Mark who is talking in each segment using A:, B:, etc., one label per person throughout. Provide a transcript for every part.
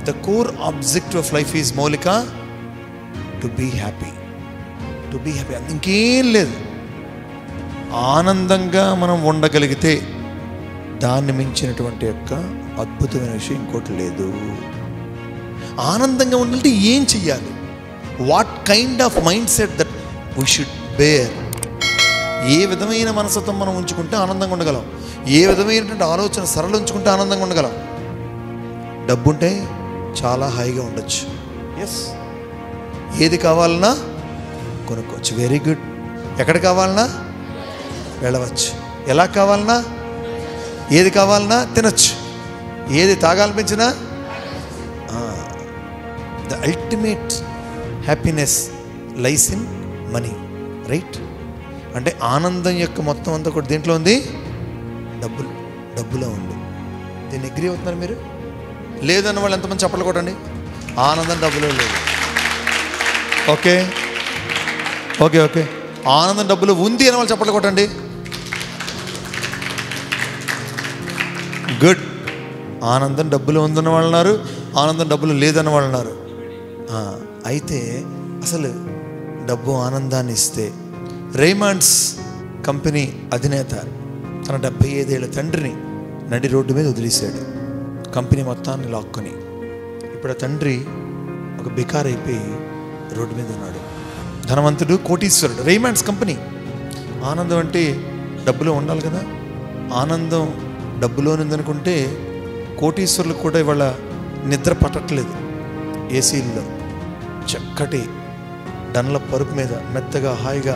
A: The core objective of life is మౌలిక to be happy. To be happy, ఇంకేం లేదు. ఆనందంగా మనం ఉండగలిగితే దాన్ని మించినటువంటి యొక్క అద్భుతమైన విషయం ఇంకోటి లేదు. ఆనందంగా ఉండాలంటే ఏం చెయ్యాలి? What kind of mind set that we should bear? ఏ విధమైన మనస్తత్వం మనం ఉంచుకుంటే ఆనందంగా ఉండగలం? ఏ విధమైనటువంటి ఆలోచన సరళ ఉంచుకుంటే ఆనందంగా ఉండగలం? డబ్బుంటే చాలా హాయిగా ఉండొచ్చు. ఎస్, ఏది కావాలన్నా కొనుక్కోవచ్చు. Very good. ఎక్కడ కావాలన్నా వెళ్ళవచ్చు. ఎలా కావాలన్నా, ఏది కావాలన్నా తినచ్చు. ఏది తాగాలనిపించినా. The ultimate happiness lies in money, right? అంటే ఆనందం యొక్క మొత్తం అంతా కూడా దేంట్లో ఉంది? డబ్బులో ఉంది. దీన్ని అగ్రీ అవుతున్నారు మీరు? లేదన్న వాళ్ళు ఎంతమంది చప్పట్లు కొట్టండి. ఆనందం డబ్బులో లేదు. Okay okay okay. ఆనందం డబ్బులో ఉంది అని వాళ్ళు చప్పట్లు కొట్టండి. గుడ్. ఆనందం డబ్బులో ఉందన్న వాళ్ళు ఉన్నారు, ఆనందం డబ్బులు లేదన్న వాళ్ళు ఉన్నారు. అయితే అసలు డబ్బు ఆనందాన్ని ఇస్తే, రేమండ్స్ కంపెనీ అధినేత తన 75 ఏళ్ల తండ్రిని నడి రోడ్డు మీద వదిలేశాడు, కంపెనీ మొత్తాన్ని లాక్కొని. ఇప్పుడు ఆ తండ్రి ఒక బికార్ అయిపోయి రోడ్డు మీద ఉన్నాడు. ధనవంతుడు, కోటీశ్వరుడు, రేమండ్స్ కంపెనీ. ఆనందం అంటే డబ్బులో ఉండాలి కదా. ఆనందం డబ్బులో ఉందనుకుంటే కోటీశ్వరులకు కూడా ఇవాళ నిద్ర పట్టట్లేదు. ఏసీల్లో చక్కటి డన్ల పరుపు మీద మెత్తగా హాయిగా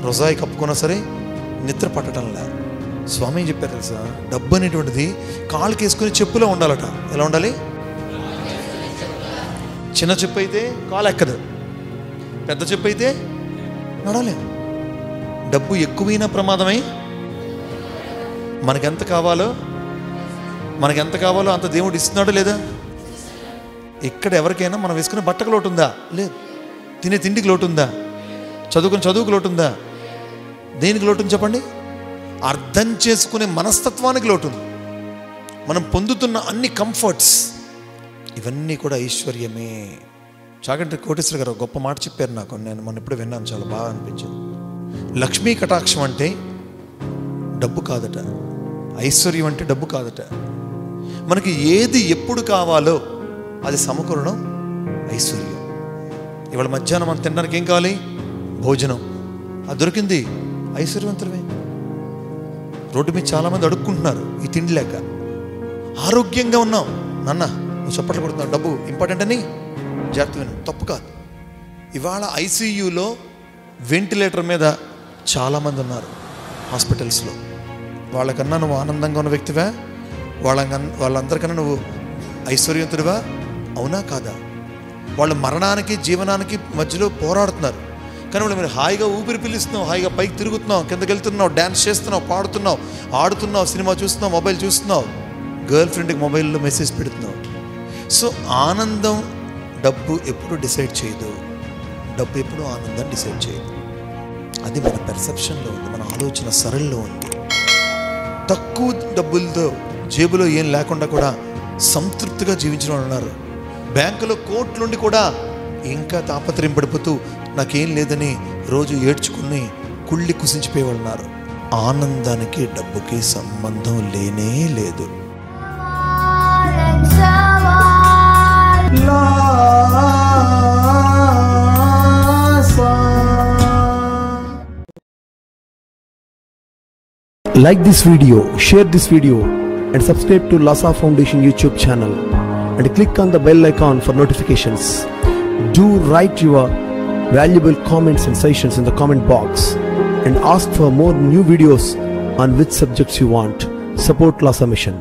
A: రొజాయి కప్పుకున్నా సరే నిద్ర పట్టడంలా. స్వామి చెప్పారు తెలుసా, డబ్బు అనేటువంటిది కాళ్ళకి వేసుకుని చెప్పులో ఉండాలట. ఎలా ఉండాలి? చిన్న చెప్పు అయితే కాలు ఎక్కదు, పెద్ద చెప్పు అయితే నడవలేము. డబ్బు ఎక్కువైనా ప్రమాదమై మనకెంత కావాలో అంత దేవుడు ఇస్తున్నాడు లేదా? ఇక్కడ ఎవరికైనా మనం వేసుకునే బట్టకు లోటు ఉందా? లేదు. తినే తిండికి లోటు ఉందా? చదువుకు లోటు ఉందా? దేనికి లోటు ఉంది చెప్పండి? అర్థం చేసుకునే మనస్తత్వానికి లోటు ఉంది. మనం పొందుతున్న అన్ని కంఫర్ట్స్ ఇవన్నీ కూడా ఐశ్వర్యమే. చాగంటి కోటేశ్వర గారు గొప్ప మాట చెప్పారు నాకు. నేను మొన్న ఎప్పుడు విన్నాను, చాలా బాగా అనిపించింది. లక్ష్మీ కటాక్షం అంటే డబ్బు కాదట, ఐశ్వర్యం అంటే డబ్బు కాదట. మనకి ఏది ఎప్పుడు కావాలో అది సమకూరడం ఐశ్వర్యం. ఇవాళ మధ్యాహ్నం మనం తినడానికి ఏం కావాలి? భోజనం. అది దొరికింది, ఐశ్వర్యవంతులమే. రోడ్డు మీద చాలామంది అడుక్కుంటున్నారు ఈ తిండి లేక. ఆరోగ్యంగా ఉన్నాం నాన్న, నువ్వు చప్పట్లు కొడుతున్నావు, డబ్బు ఇంపార్టెంట్ అని జాగ్రత్త విను. తప్పు కాదు. ఇవాళ ఐసీయూలో వెంటిలేటర్ మీద చాలామంది ఉన్నారు హాస్పిటల్స్లో. వాళ్ళకన్నా నువ్వు ఆనందంగా ఉన్న వ్యక్తివా? వాళ్ళందరికన్నా నువ్వు ఐశ్వర్యవంతుడివా? అవునా కాదా? వాళ్ళు మరణానికి జీవనానికి మధ్యలో పోరాడుతున్నారు. కానీ వాళ్ళు మీరు హాయిగా ఊపిరి పీలుస్తున్నావు, హాయిగా పైకి తిరుగుతున్నావు, కిందకి వెళ్తున్నావు, డ్యాన్స్ చేస్తున్నావు, పాడుతున్నావు, ఆడుతున్నావు, సినిమా చూస్తున్నావు, మొబైల్ చూస్తున్నావు, గర్ల్ ఫ్రెండ్కి మొబైల్లో మెసేజ్ పెడుతున్నావు. సో ఆనందం డబ్బు ఎప్పుడు డిసైడ్ చేయదు, డబ్బు ఎప్పుడు ఆనందం డిసైడ్ చేయదు. అది మన పెర్సెప్షన్లో ఉంది, మన ఆలోచన సరళిలో ఉంది. తక్కువ డబ్బులతో జేబులో ఏం లేకుండా కూడా సంతృప్తిగా జీవించిన వాళ్ళు ఉన్నారు. బ్యాంకులో కోట్లుండి కూడా ఇంకా తాపత్రయం నాకేం లేదని రోజు ఏడ్చుకుని కుళ్ళి కుసించిపోయేవాళ్ళు ఉన్నారు. ఆనందానికి డబ్బుకి సంబంధం లేనే లేదు.
B: Like this video, share this video and subscribe to Lhasa Foundation YouTube channel and click on the bell icon for notifications. Do write your valuable comments and suggestions in the comment box and ask for more new videos on which subjects you want. Support Lhasa Mission.